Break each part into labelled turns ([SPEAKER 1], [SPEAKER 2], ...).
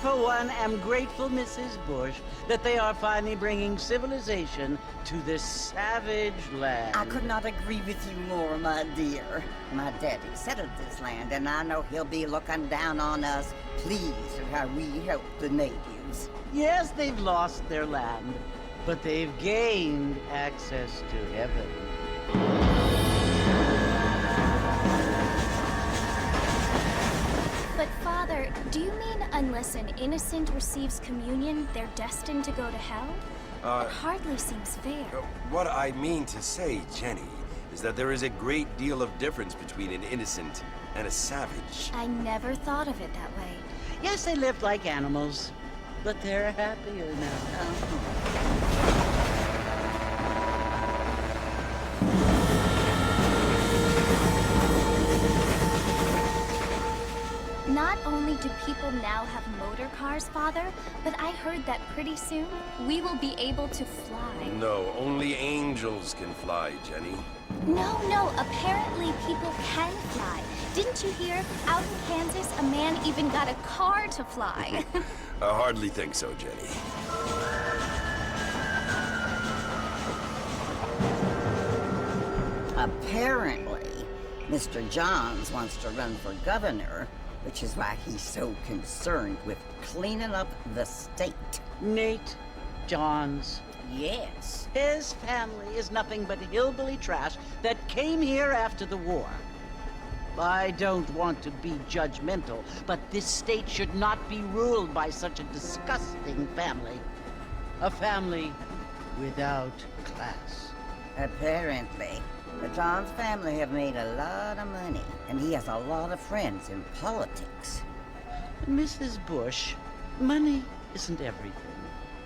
[SPEAKER 1] for one, am grateful, Mrs. Bush, that they are finally bringing civilization to this savage land.
[SPEAKER 2] I could not agree with you more, my dear. My daddy settled this land, and I know he'll be looking down on us, pleased at how we help the natives.
[SPEAKER 1] Yes, they've lost their land, but they've gained access to heaven.
[SPEAKER 3] But Father, do you mean unless an innocent receives communion, they're destined to go to hell? It hardly seems fair.
[SPEAKER 4] What I mean to say, Jenny, is that there is a great deal of difference between an innocent and a savage.
[SPEAKER 3] I never thought of it that way.
[SPEAKER 1] Yes, they lived like animals, but they're happier now.
[SPEAKER 3] Not only do people now have motor cars, Father, but I heard that pretty soon we will be able to fly.
[SPEAKER 4] No, only angels can fly, Jenny.
[SPEAKER 3] No, apparently people can fly. Didn't you hear? Out in Kansas, a man even got a car to fly.
[SPEAKER 4] I hardly think so, Jenny.
[SPEAKER 2] Apparently, Mr. Johns wants to run for governor, which is why he's so concerned with cleaning up the state.
[SPEAKER 1] Nate Johns.
[SPEAKER 2] Yes.
[SPEAKER 1] His family is nothing but hillbilly trash that came here after the war. I don't want to be judgmental, but this state should not be ruled by such a disgusting family. A family without class.
[SPEAKER 2] Apparently. The Johns family have made a lot of money, and he has a lot of friends in politics.
[SPEAKER 1] Mrs. Bush, money isn't everything.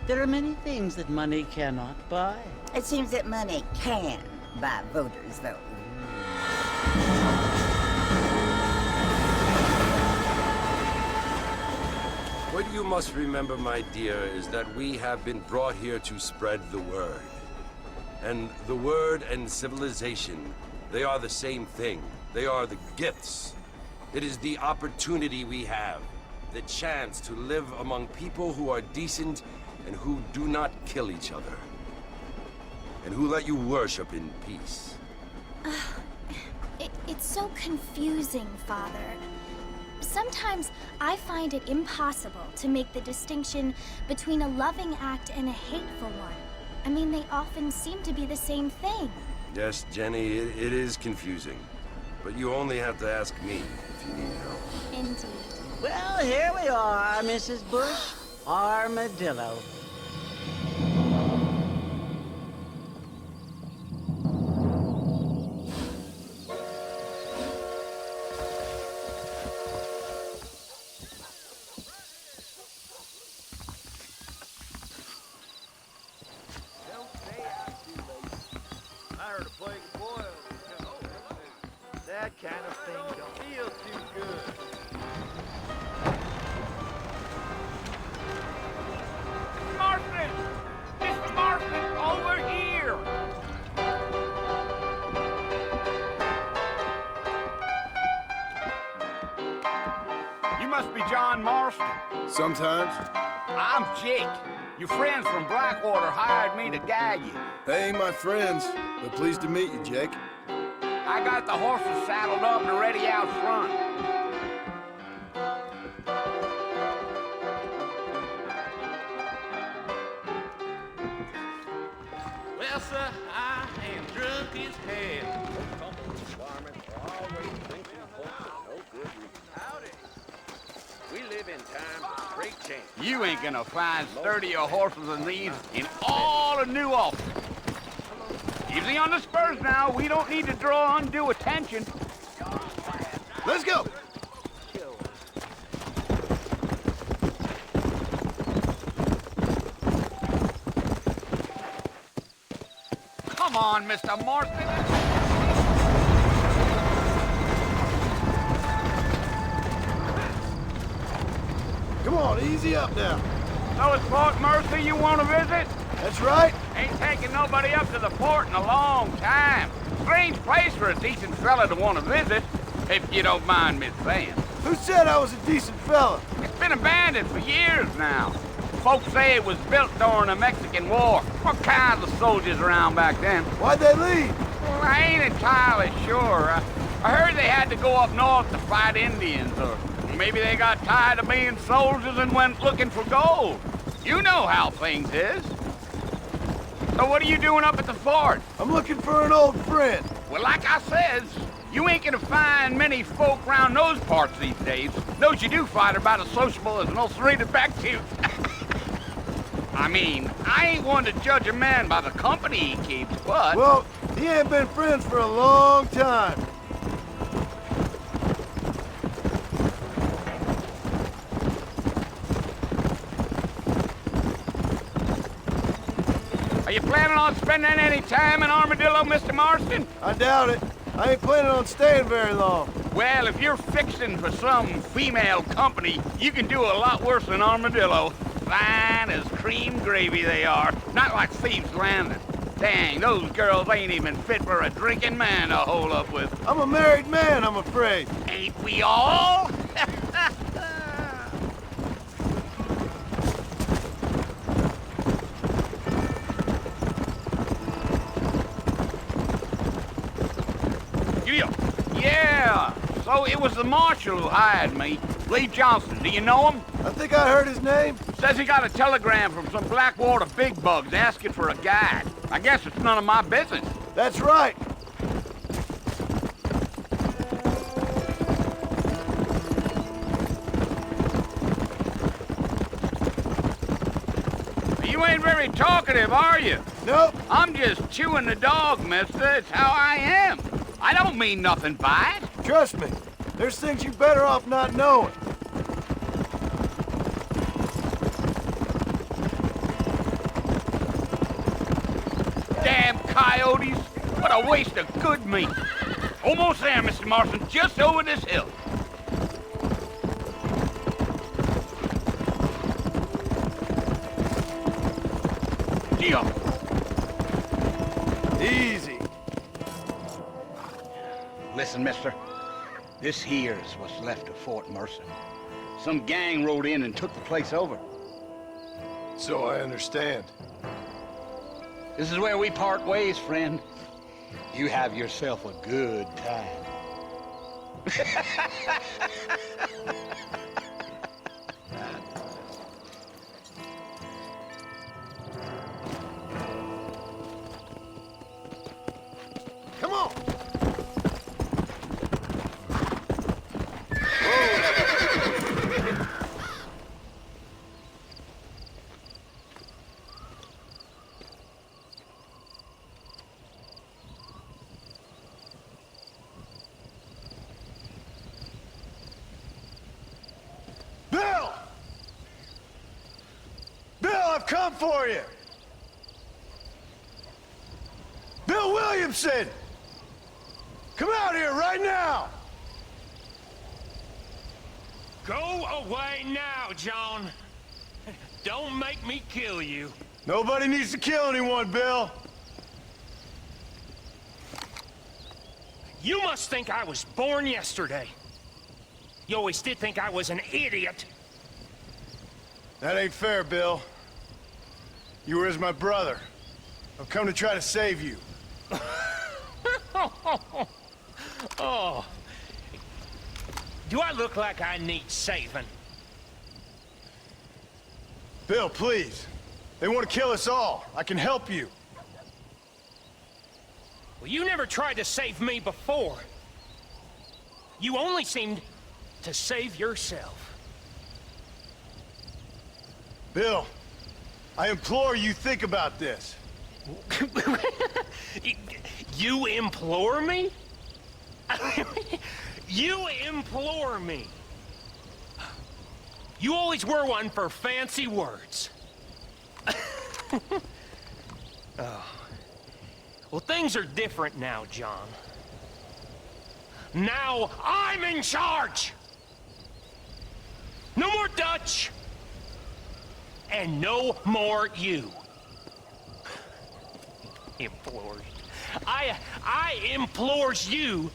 [SPEAKER 1] There are many things that money cannot buy.
[SPEAKER 2] It seems that money can buy voters, though.
[SPEAKER 4] What you must remember, my dear, is that we have been brought here to spread the word. And the word and civilization, they are the same thing. They are the gifts. It is the opportunity we have, the chance to live among people who are decent and who do not kill each other. And who let you worship in peace.
[SPEAKER 3] It's so confusing, Father. Sometimes I find it impossible to make the distinction between a loving act and a hateful one. I mean, they often seem to be the same thing.
[SPEAKER 4] Yes, Jenny, it is confusing. But you only have to ask me if you need help.
[SPEAKER 3] Indeed.
[SPEAKER 1] Well, here we are, Mrs. Bush. Armadillo.
[SPEAKER 5] That kind of thing don't feel too good. Marston! Mr. Marston, over here! You must be John Marston.
[SPEAKER 6] Sometimes.
[SPEAKER 5] I'm Jake. Your friends from Blackwater hired me to guide you.
[SPEAKER 6] They ain't my friends, but pleased to meet you, Jake.
[SPEAKER 5] I got the horses saddled up and ready out front. Well, sir, I am drunk as hell. Howdy. We live in times of great change. You ain't gonna find sturdier horses than these in all of New Albany. Easy on the spurs now. We don't need to draw undue attention.
[SPEAKER 6] Let's go!
[SPEAKER 5] Come on, Mr. Marston.
[SPEAKER 6] Come on, easy up now.
[SPEAKER 5] So it's Port Mercy you want to visit?
[SPEAKER 6] That's right.
[SPEAKER 5] Ain't taking nobody up to the port in a long time. Strange place for a decent fella to want to visit, if you don't mind me saying.
[SPEAKER 6] Who said I was a decent fella?
[SPEAKER 5] It's been abandoned for years now. Folks say it was built during the Mexican War. What kinds of soldiers around back then?
[SPEAKER 6] Why'd they leave?
[SPEAKER 5] Well, I ain't entirely sure. I heard they had to go up north to fight Indians, or maybe they got tired of being soldiers and went looking for gold. You know how things is. So what are you doing up at the fort?
[SPEAKER 6] I'm looking for an old friend.
[SPEAKER 5] Well, like I says, you ain't gonna find many folk around those parts these days. Those you do find are about as sociable as an ulcerated back tooth. I mean, I ain't one to judge a man by the company he keeps, but...
[SPEAKER 6] Well, he ain't been friends for a long time.
[SPEAKER 5] Are you planning on spending any time in Armadillo, Mr. Marston?
[SPEAKER 6] I doubt it. I ain't planning on staying very long.
[SPEAKER 5] Well, if you're fixing for some female company, you can do a lot worse than Armadillo. Fine as cream gravy they are. Not like Thieves Landing. Dang, those girls ain't even fit for a drinking man to hole up with.
[SPEAKER 6] I'm a married man, I'm afraid.
[SPEAKER 5] Ain't we all? Yeah, so it was the marshal who hired me. Lee Johnson, do you know him?
[SPEAKER 6] I think I heard his name.
[SPEAKER 5] Says he got a telegram from some Blackwater big bugs asking for a guide. I guess it's none of my business.
[SPEAKER 6] That's right.
[SPEAKER 5] You ain't very talkative, are you?
[SPEAKER 6] Nope.
[SPEAKER 5] I'm just chewing the dog, mister. It's how I am. I don't mean nothing by it.
[SPEAKER 6] Trust me. There's things you better off not knowing.
[SPEAKER 5] Damn coyotes. What a waste of good meat. Almost there, Mr. Marston. Just over this hill. Gee up.
[SPEAKER 6] Easy.
[SPEAKER 5] Listen, mister. This here's what's left of Fort Mercer. Some gang rode in and took the place over.
[SPEAKER 6] So I understand.
[SPEAKER 5] This is where we part ways, friend. You have yourself a good time.
[SPEAKER 6] Come on. Bill! Bill, I've come for you! Bill Williamson! Come out here right now!
[SPEAKER 7] Go away now, John. Don't make me kill you.
[SPEAKER 6] Nobody needs to kill anyone, Bill.
[SPEAKER 7] You must think I was born yesterday. You always did think I was an idiot.
[SPEAKER 6] That ain't fair, Bill. You were as my brother. I've come to try to save you.
[SPEAKER 7] Oh. Do I look like I need saving?
[SPEAKER 6] Bill, please. They want to kill us all. I can help you.
[SPEAKER 7] Well, you never tried to save me before. You only seemed to save yourself.
[SPEAKER 6] Bill, I implore you think about this.
[SPEAKER 7] You implore me? You implore me. You always were one for fancy words. Oh. Well, things are different now, John. Now I'm in charge! No more Dutch! And no more you. Implores. I implores you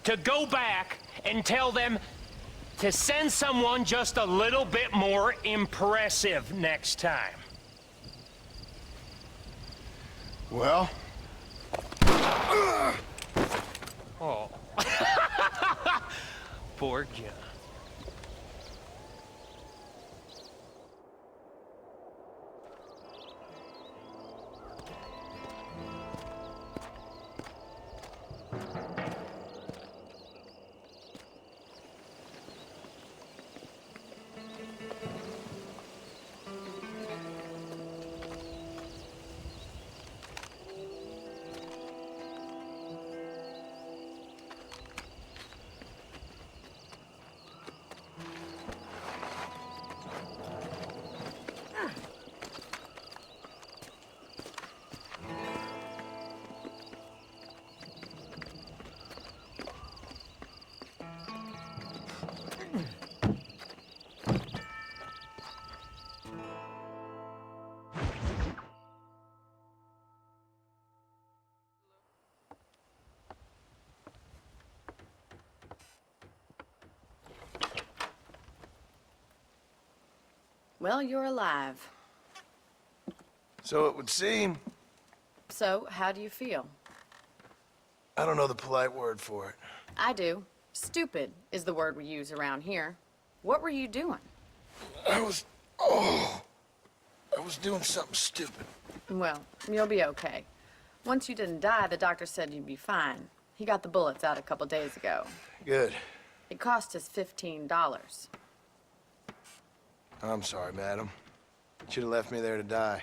[SPEAKER 7] to go back and tell them to send someone just a little bit more impressive next time.
[SPEAKER 6] Well?
[SPEAKER 7] Oh. Poor John.
[SPEAKER 8] Well, you're alive.
[SPEAKER 6] So it would seem.
[SPEAKER 8] So, how do you feel?
[SPEAKER 6] I don't know the polite word for it.
[SPEAKER 8] I do. Stupid is the word we use around here. What were you doing?
[SPEAKER 6] I was doing something stupid.
[SPEAKER 8] Well, you'll be okay. Once you didn't die, the doctor said you'd be fine. He got the bullets out a couple days ago.
[SPEAKER 6] Good.
[SPEAKER 8] It cost us $15.
[SPEAKER 6] I'm sorry, madam. Should have left me there to die.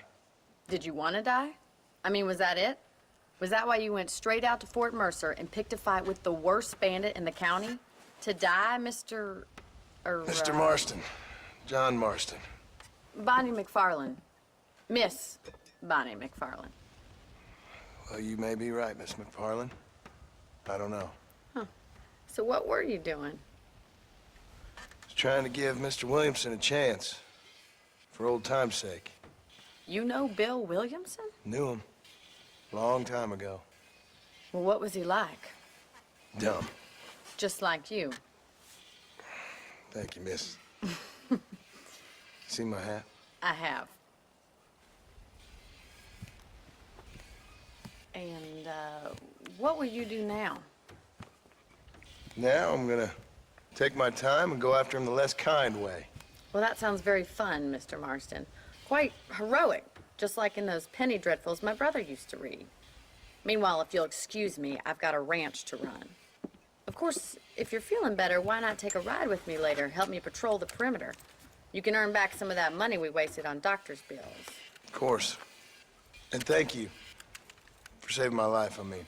[SPEAKER 8] Did you want to die? I mean, was that it? Was that why you went straight out to Fort Mercer and picked a fight with the worst bandit in the county? To die, Mr.
[SPEAKER 6] Mr. Marston. John Marston.
[SPEAKER 8] Bonnie McFarlane. Miss Bonnie McFarlane.
[SPEAKER 6] Well, you may be right, Miss McFarlane. I don't know.
[SPEAKER 8] So what were you doing?
[SPEAKER 6] I was trying to give Mr. Williamson a chance. For old time's sake.
[SPEAKER 8] You know Bill Williamson?
[SPEAKER 6] Knew him. Long time ago.
[SPEAKER 8] Well, what was he like?
[SPEAKER 6] Dumb.
[SPEAKER 8] Just like you.
[SPEAKER 6] Thank you, miss. See my hat?
[SPEAKER 8] I have. And, what will you do now?
[SPEAKER 6] Now I'm gonna take my time and go after him the less kind way.
[SPEAKER 8] Well, that sounds very fun, Mr. Marston. Quite heroic, just like in those penny dreadfuls my brother used to read. Meanwhile, if you'll excuse me, I've got a ranch to run. Of course, if you're feeling better, why not take a ride with me later? Help me patrol the perimeter. You can earn back some of that money we wasted on doctor's bills.
[SPEAKER 6] Of course. And thank you for saving my life, I mean.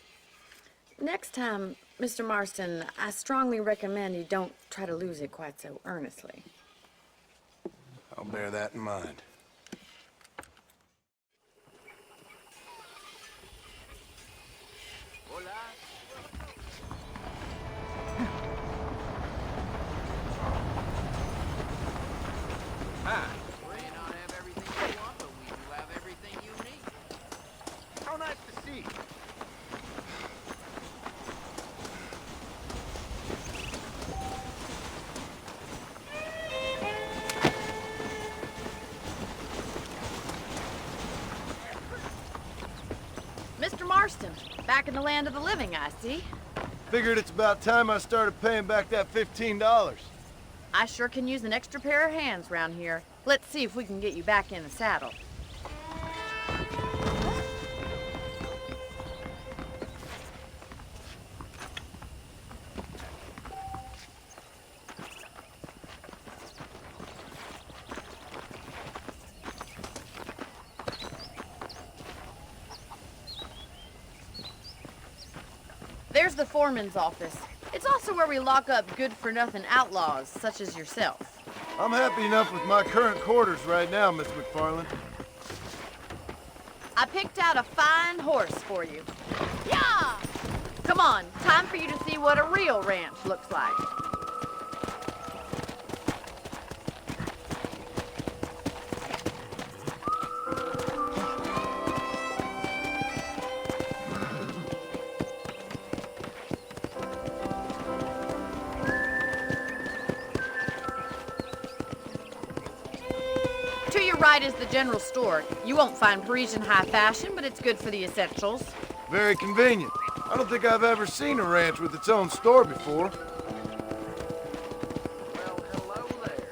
[SPEAKER 8] Next time, Mr. Marston, I strongly recommend you don't try to lose it quite so earnestly.
[SPEAKER 6] I'll bear that in mind.
[SPEAKER 5] Hi. We may not have everything you want, but we do have everything you need. How nice to see you.
[SPEAKER 8] Mr. Marston, back in the land of the living, I see.
[SPEAKER 6] Figured it's about time I started paying back that $15.
[SPEAKER 8] I sure can use an extra pair of hands round here. Let's see if we can get you back in the saddle. There's the foreman's office. It's also where we lock up good-for-nothing outlaws, such as yourself.
[SPEAKER 6] I'm happy enough with my current quarters right now, Miss McFarlane.
[SPEAKER 8] I picked out a fine horse for you. Yeah! Come on, time for you to see what a real ranch looks like. right is the general store. You won't find Parisian high fashion, but it's good for the essentials.
[SPEAKER 6] Very convenient. I don't think I've ever seen a ranch with its own store before.
[SPEAKER 5] Well, hello there.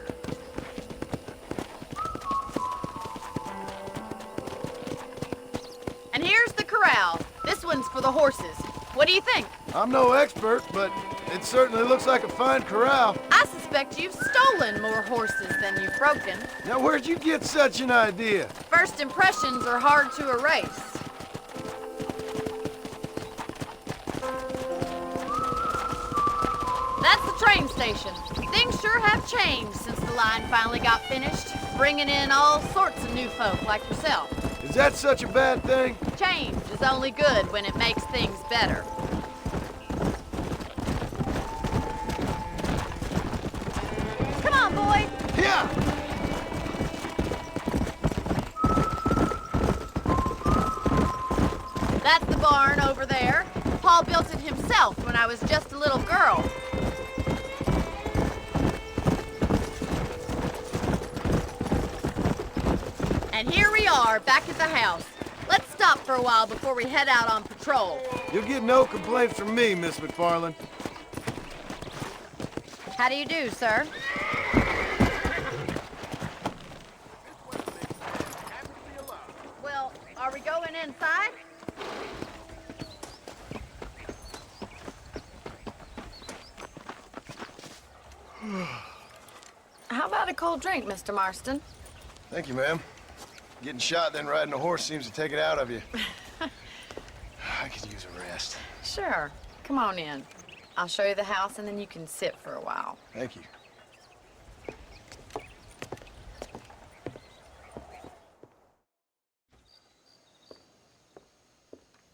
[SPEAKER 8] And here's the corral. This one's for the horses. What do you think?
[SPEAKER 6] I'm no expert, but it certainly looks like a fine corral.
[SPEAKER 8] I suspect you've stolen more horses than you've broken.
[SPEAKER 6] Now, where'd you get such an idea?
[SPEAKER 8] First impressions are hard to erase. That's the train station. Things sure have changed since the line finally got finished, bringing in all sorts of new folk like yourself.
[SPEAKER 6] Is that such a bad thing?
[SPEAKER 8] Change is only good when it makes things better. Come on, boy.
[SPEAKER 6] Yeah!
[SPEAKER 8] That's the barn over there. Paul built it himself when I was just a little girl. And here we are, back at the house. Let's stop for a while before we head out on patrol.
[SPEAKER 6] You'll get no complaints from me, Miss McFarland.
[SPEAKER 8] How do you do, sir? Well, are we going inside? How about a cold drink, Mr. Marston?
[SPEAKER 6] Thank you, ma'am. Getting shot, then riding a horse seems to take it out of you. I could use a rest.
[SPEAKER 8] Sure. Come on in. I'll show you the house, and then you can sit for a while.
[SPEAKER 6] Thank you.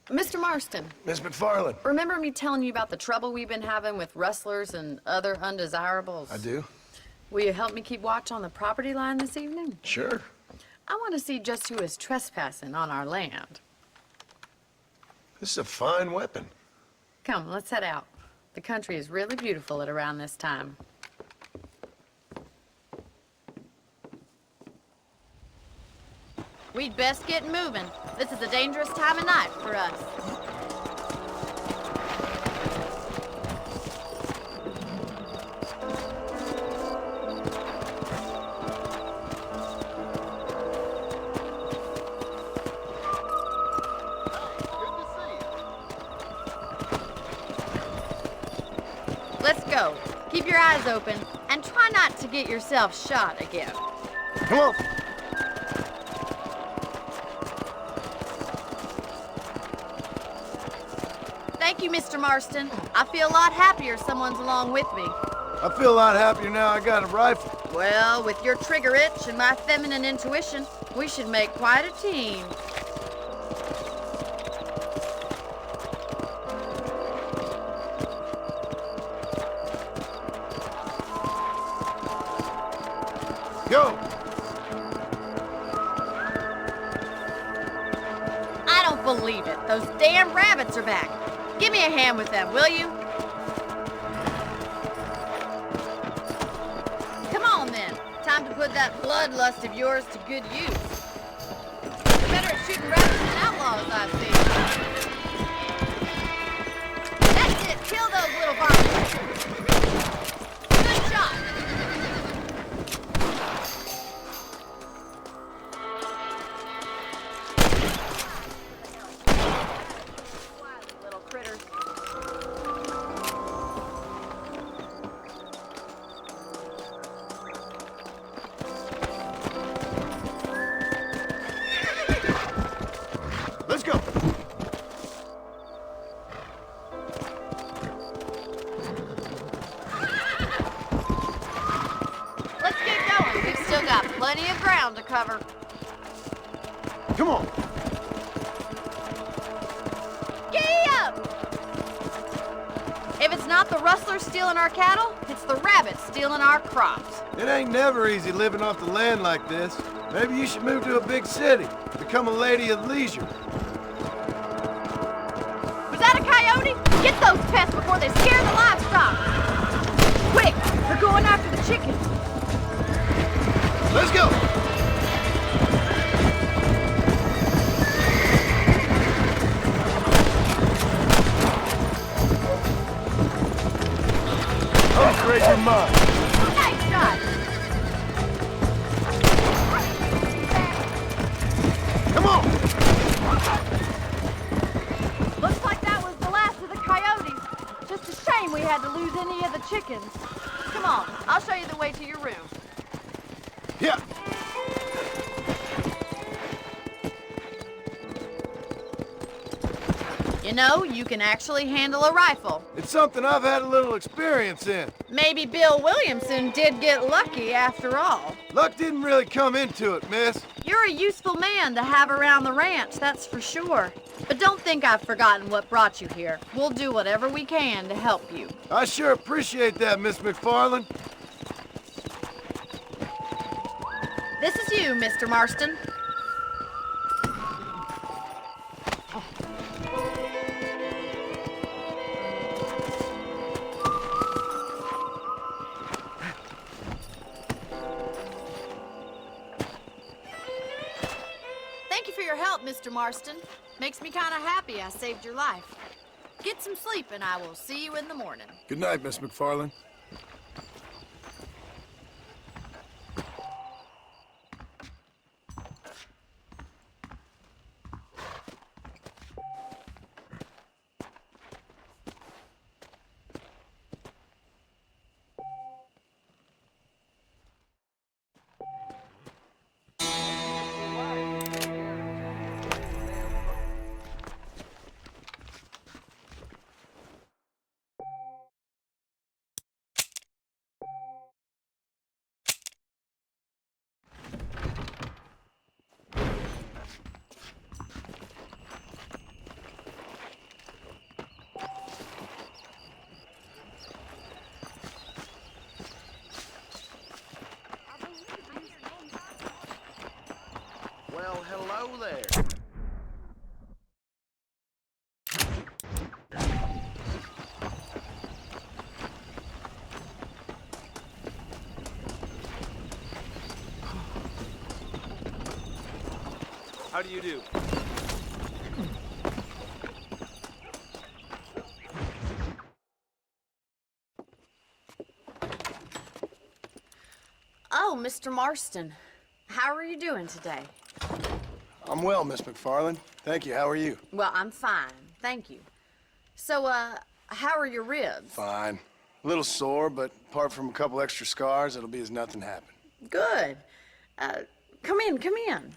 [SPEAKER 8] Mr. Marston,
[SPEAKER 6] Miss McFarland.
[SPEAKER 8] remember me telling you about the trouble we've been having with rustlers and other undesirables?
[SPEAKER 6] I do?
[SPEAKER 8] Will you help me keep watch on the property line this evening?
[SPEAKER 6] Sure.
[SPEAKER 8] I want to see just who is trespassing on our land.
[SPEAKER 6] This is a fine weapon.
[SPEAKER 8] Come, let's head out. The country is really beautiful at around this time. We'd best get moving. This is a dangerous time of night for us. Let's go. Keep your eyes open and try not to get yourself shot again.
[SPEAKER 6] Come on.
[SPEAKER 8] Thank you, Mr. Marston. I feel a lot happier someone's along with me.
[SPEAKER 6] I feel a lot happier now I got a rifle.
[SPEAKER 8] Well, with your trigger itch and my feminine intuition, we should make quite a team.
[SPEAKER 6] Go!
[SPEAKER 8] I don't believe it. Those damn rabbits are back. Give me a hand with them, will you? Come on, then. Time to put that bloodlust of yours to good use. You're better at shooting rabbits than outlaws, I see. That's it. Kill those little varmints. Good shot. Little critters.
[SPEAKER 6] Let's go.
[SPEAKER 8] Let's get going. We've still got plenty of ground to cover.
[SPEAKER 6] Come on.
[SPEAKER 8] Giddy up! If it's not the rustlers stealing our cattle, it's the rabbits stealing our crops.
[SPEAKER 6] It ain't never easy living off the land like this. Maybe you should move to a big city. Become a lady of leisure.
[SPEAKER 8] Was that a coyote? Get those pests before they scare the livestock. Quick, they're going after the chickens.
[SPEAKER 6] Let's go. for mine.
[SPEAKER 8] Nice shot!
[SPEAKER 6] Come on!
[SPEAKER 9] Looks like that was the last of the coyotes. Just a shame we had to lose any of the chickens. Come on, I'll show you the way to your room.
[SPEAKER 6] Yeah.
[SPEAKER 8] You know, you can actually handle a rifle.
[SPEAKER 6] It's something I've had a little experience in.
[SPEAKER 8] Maybe Bill Williamson did get lucky after all.
[SPEAKER 6] Luck didn't really come into it, miss.
[SPEAKER 8] You're a useful man to have around the ranch, that's for sure. But don't think I've forgotten what brought you here. We'll do whatever we can to help you.
[SPEAKER 6] I sure appreciate that, Miss McFarland.
[SPEAKER 8] This is you, Mr. Marston. Thank you for your help, Mr. Marston. Makes me kind of happy I saved your life. Get some sleep and I will see you in the morning.
[SPEAKER 6] Good night, Miss McFarland.
[SPEAKER 10] Well, hello there. How do you do?
[SPEAKER 8] Oh, Mr. Marston. How are you doing today?
[SPEAKER 6] I'm well, Miss McFarland. Thank you. How are you?
[SPEAKER 8] Well, I'm fine. Thank you. So, how are your ribs?
[SPEAKER 6] Fine. A little sore, but apart from a couple extra scars, it'll be as nothing happened.
[SPEAKER 8] Good. Come in, come in.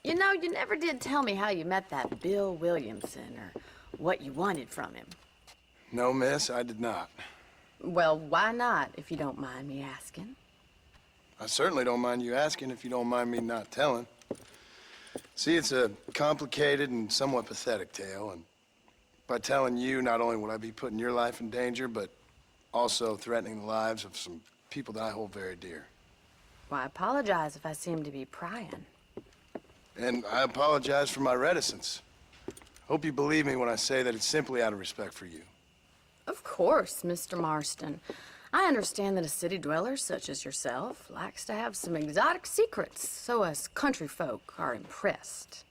[SPEAKER 8] You know, you never did tell me how you met that Bill Williamson or what you wanted from him.
[SPEAKER 6] No, miss, I did not.
[SPEAKER 8] Well, why not, if you don't mind me asking?
[SPEAKER 6] I certainly don't mind you asking if you don't mind me not telling. See, it's a complicated and somewhat pathetic tale, and by telling you, not only would I be putting your life in danger, but also threatening the lives of some people that I hold very dear.
[SPEAKER 8] Well, I apologize if I seem to be prying.
[SPEAKER 6] And I apologize for my reticence. Hope you believe me when I say that it's simply out of respect for you.
[SPEAKER 8] Of course, Mr. Marston. I understand that a city dweller such as yourself likes to have some exotic secrets, so us country folk are impressed.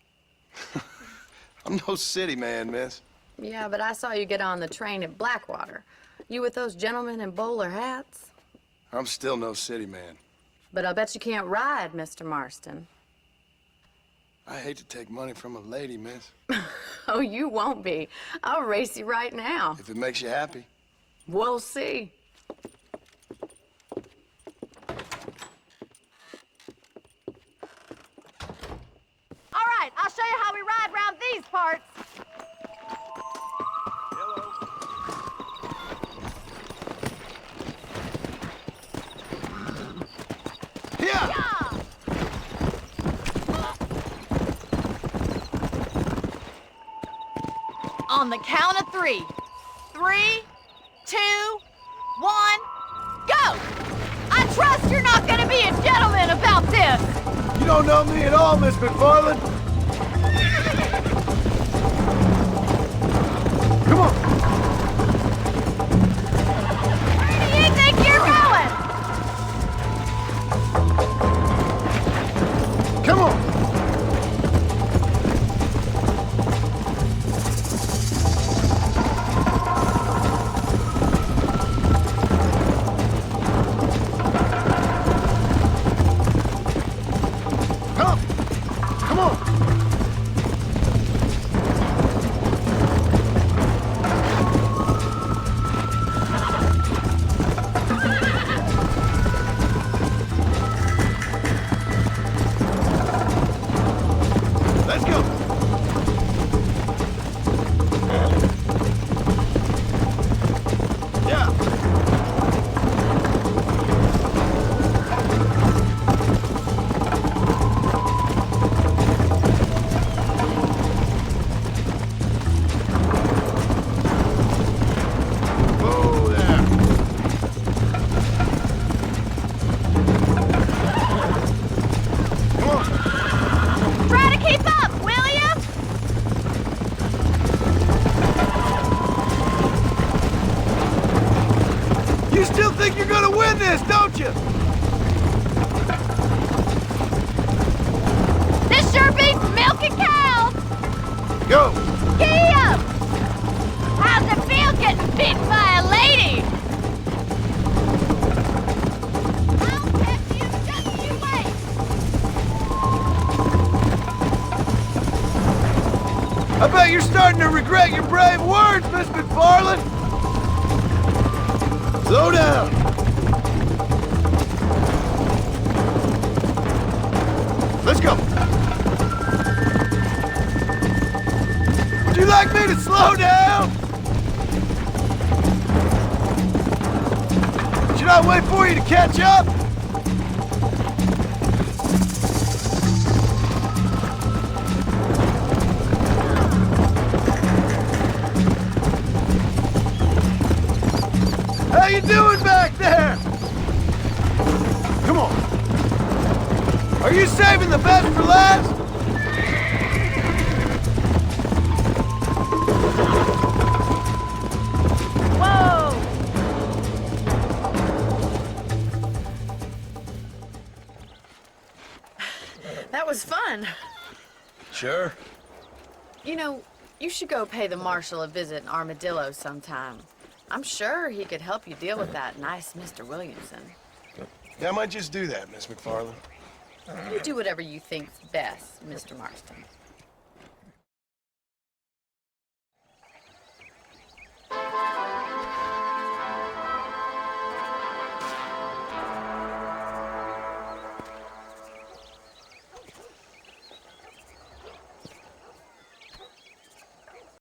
[SPEAKER 6] I'm no city man, miss.
[SPEAKER 8] Yeah, but I saw you get on the train at Blackwater. You with those gentlemen in bowler hats?
[SPEAKER 6] I'm still no city man.
[SPEAKER 8] But I'll bet you can't ride, Mr. Marston.
[SPEAKER 6] I hate to take money from a lady, miss.
[SPEAKER 8] Oh, you won't be. I'll race you right now.
[SPEAKER 6] If it makes you happy.
[SPEAKER 8] We'll see.
[SPEAKER 9] All right, I'll show you how we ride around these parts.
[SPEAKER 6] Yeah!
[SPEAKER 9] On the count of 3. 3, 2, 1, go! I trust you're not gonna be a gentleman about this.
[SPEAKER 6] You don't know me at all, Miss McFarland. Come on.
[SPEAKER 9] Where do you think you're going?
[SPEAKER 6] Come on. in this, don't you?
[SPEAKER 9] This sure beats milking cows!
[SPEAKER 6] Go!
[SPEAKER 9] Giddy up! How's it feel getting beaten by a lady? I'll catch you, just you wait!
[SPEAKER 6] I bet you're starting to regret your brave words, Miss McFarland! Slow down! Let's go! Would you like me to slow down? Should I wait for you to catch up? How you doing back there? Come on. Are you saving the best for last?
[SPEAKER 9] Whoa!
[SPEAKER 8] That was fun.
[SPEAKER 6] Sure.
[SPEAKER 8] You know, you should go pay the Marshal a visit in Armadillo sometime. I'm sure he could help you deal with that nice Mr. Williamson.
[SPEAKER 6] Yeah, I might just do that, Miss McFarland.
[SPEAKER 8] You do whatever you think's best, Mr. Marston.